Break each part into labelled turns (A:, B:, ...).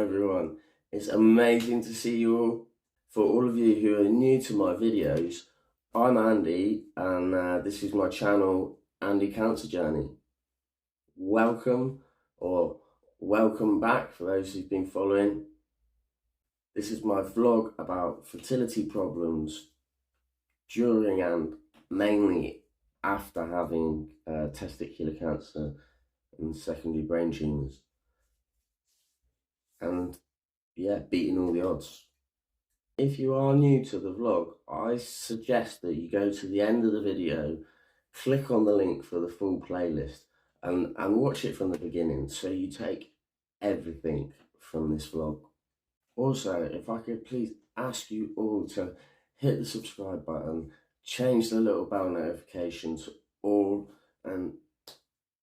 A: everyone. It's amazing to see you all. For all of you who are new to my videos, I'm Andy and this is my channel, Andy Cancer Journey. Welcome or welcome back for those who've been following. This is my vlog about fertility problems during and mainly after having testicular cancer and secondary brain tumours. And yeah, beating all the odds. If you are new to the vlog, I suggest that you go to the end of the video, click on the link for the full playlist and watch it from the beginning so you take everything from this vlog. Also, if I could please ask you all to hit the subscribe button, change the little bell notification to all, and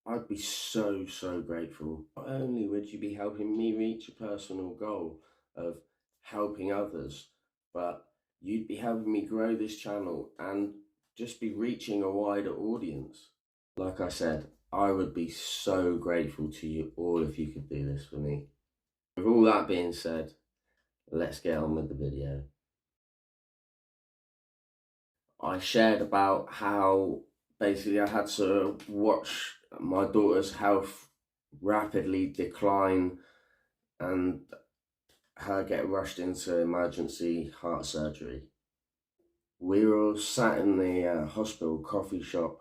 A: I'd be so grateful. Not only would you be helping me reach a personal goal of helping others, but you'd be helping me grow this channel and just be reaching a wider audience. Like I said, I would be so grateful to you all if you could do this for me. With all that being said, let's get on with the video. I shared about how basically I had to watch my daughter's health rapidly decline and her get rushed into emergency heart surgery. We were all sat in the hospital coffee shop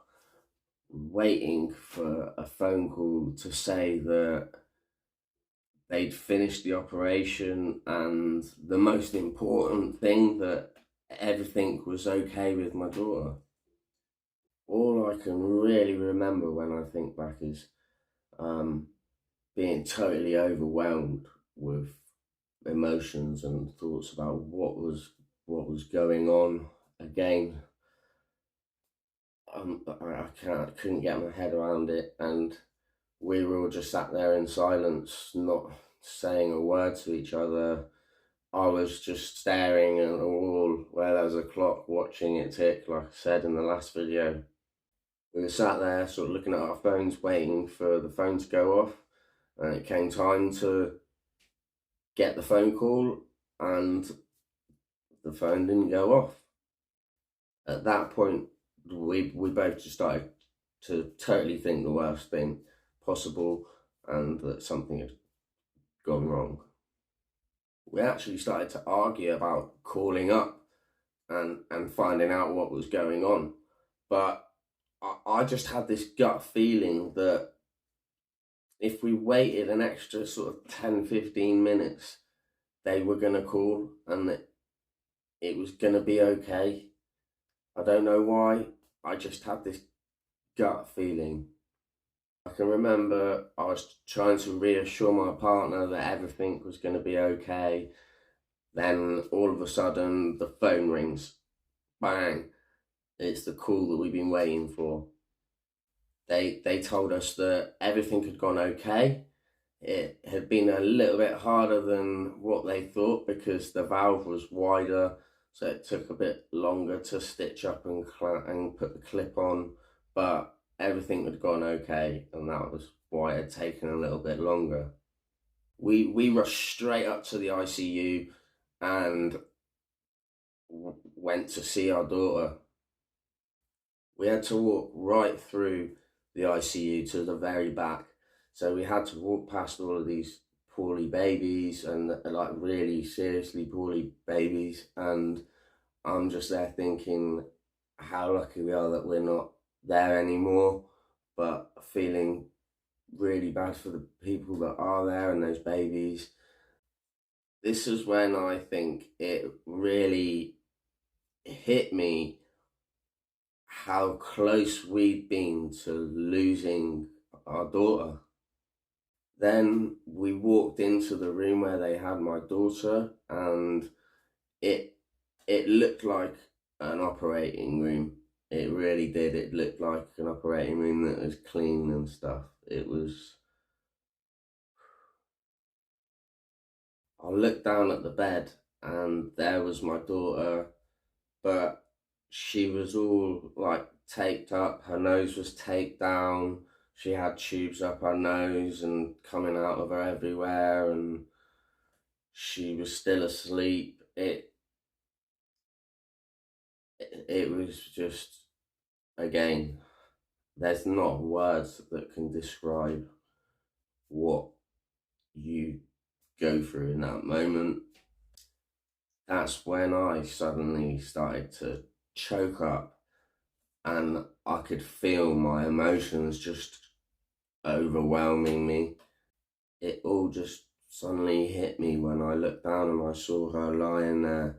A: waiting for a phone call to say that they'd finished the operation, and the most important thing, that everything was okay with my daughter. All I can really remember when I think back is being totally overwhelmed with emotions and thoughts about what was going on. Again, I couldn't get my head around it, and we were all just sat there in silence, not saying a word to each other. I was just staring at the wall where there was a clock, watching it tick, like I said in the last video. We were sat there sort of looking at our phones, waiting for the phone to go off, and it came time to get the phone call, and the phone didn't go off. At that point, we both just started to totally think the worst thing possible and that something had gone wrong. We actually started to argue about calling up and finding out what was going on, but I just had this gut feeling that if we waited an extra sort of 10-15 minutes, they were going to call and that it was going to be okay. I don't know why, I just had this gut feeling. I can remember I was trying to reassure my partner that everything was going to be okay. Then all of a sudden the phone rings. Bang! It's the call that we've been waiting for. They told us that everything had gone okay. It had been a little bit harder than what they thought because the valve was wider, so it took a bit longer to stitch up and put the clip on, but everything had gone okay, and that was why it had taken a little bit longer. We rushed straight up to the ICU and went to see our daughter. We had to walk right through the ICU to the very back, so we had to walk past all of these poorly babies and like really seriously poorly babies, and I'm just there thinking how lucky we are that we're not there anymore, but feeling really bad for the people that are there and those babies. This is when I think it really hit me how close we'd been to losing our daughter. Then we walked into the room where they had my daughter, and it looked like an operating room. It really did. It looked like an operating room that was clean and stuff. It was... I looked down at the bed and there was my daughter, but she was all like taped up. Her nose was taped down. She had tubes up her nose and coming out of her everywhere, and she was still asleep. It was just, again, there's not words that can describe what you go through in that moment. That's when I suddenly started to choke up, and I could feel my emotions just overwhelming me. It all just suddenly hit me when I looked down and I saw her lying there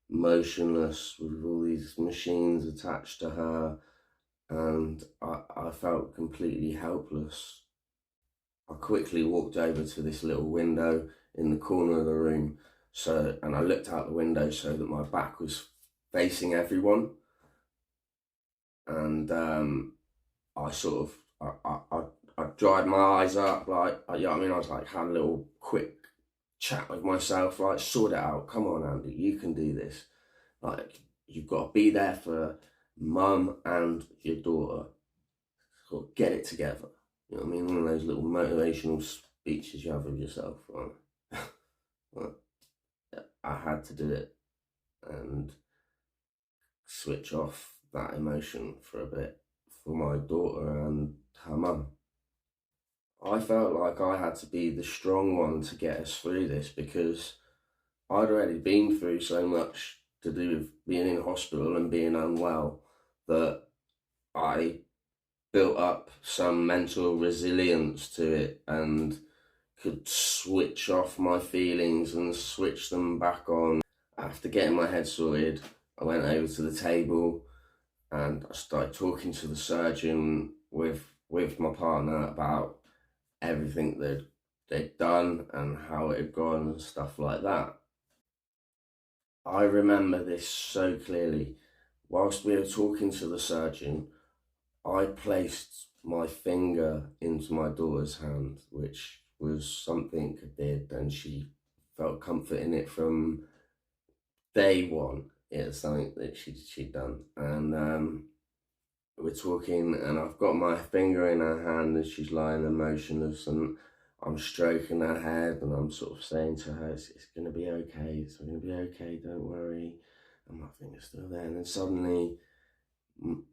A: motionless with all these machines attached to her, and I felt completely helpless. I quickly walked over to this little window in the corner of the room, and I looked out the window so that my back was facing everyone, and I sort of I dried my eyes up, like, you know what I mean. I was like, had a little quick chat with myself, like, sort it out. Come on, Andy, you can do this. Like, you've got to be there for mum and your daughter. Sort of get it together. You know what I mean? One of those little motivational speeches you have with yourself, right? Well, I had to do it and switch off that emotion for a bit for my daughter and her mum. I felt like I had to be the strong one to get us through this, because I'd already been through so much to do with being in hospital and being unwell, that I built up some mental resilience to it and could switch off my feelings and switch them back on. After getting my head sorted, I went over to the table and I started talking to the surgeon with my partner about everything that they'd done and how it had gone and stuff like that. I remember this so clearly. Whilst we were talking to the surgeon, I placed my finger into my daughter's hand, which was something I did, and she felt comfort in it from day one. It was something that she'd done, and we're talking, and I've got my finger in her hand, and she's lying there motionless, and I'm stroking her head, and I'm sort of saying to her, it's going to be okay, it's going to be okay, don't worry. And my finger's still there, and then suddenly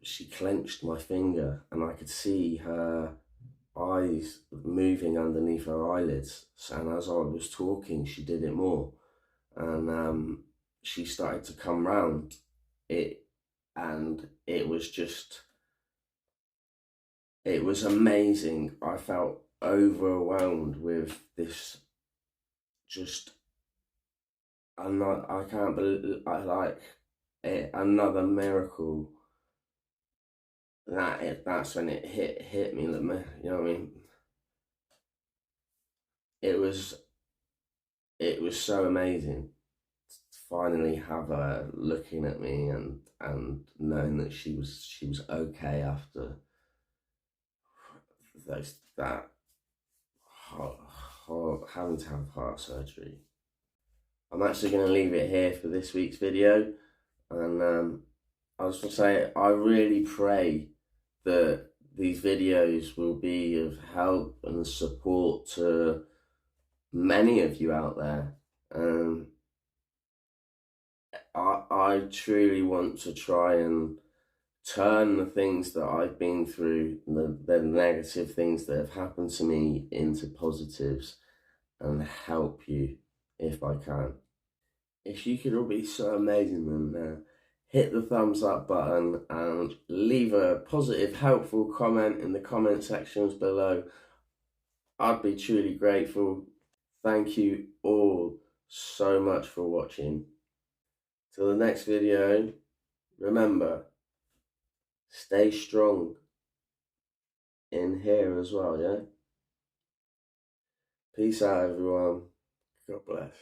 A: she clenched my finger, and I could see her eyes moving underneath her eyelids. And as I was talking, she did it more, and she started to come round it, and it was just, it was amazing. I felt overwhelmed with this, just, I can't believe, another miracle. That's when it hit me, you know what I mean. It was so amazing to finally have her looking at me and knowing that she was okay after that having to have heart surgery. I'm actually going to leave it here for this week's video, and I was going to say, I really pray that these videos will be of help and support to many of you out there. I truly want to try and turn the things that I've been through, the negative things that have happened to me, into positives, and help you if I can. If you could all be so amazing, then hit the thumbs up button and leave a positive, helpful comment in the comment sections below. I'd be truly grateful. Thank you all so much for watching. Till the next video, remember, stay strong in here as well, yeah? Peace out, everyone. God bless.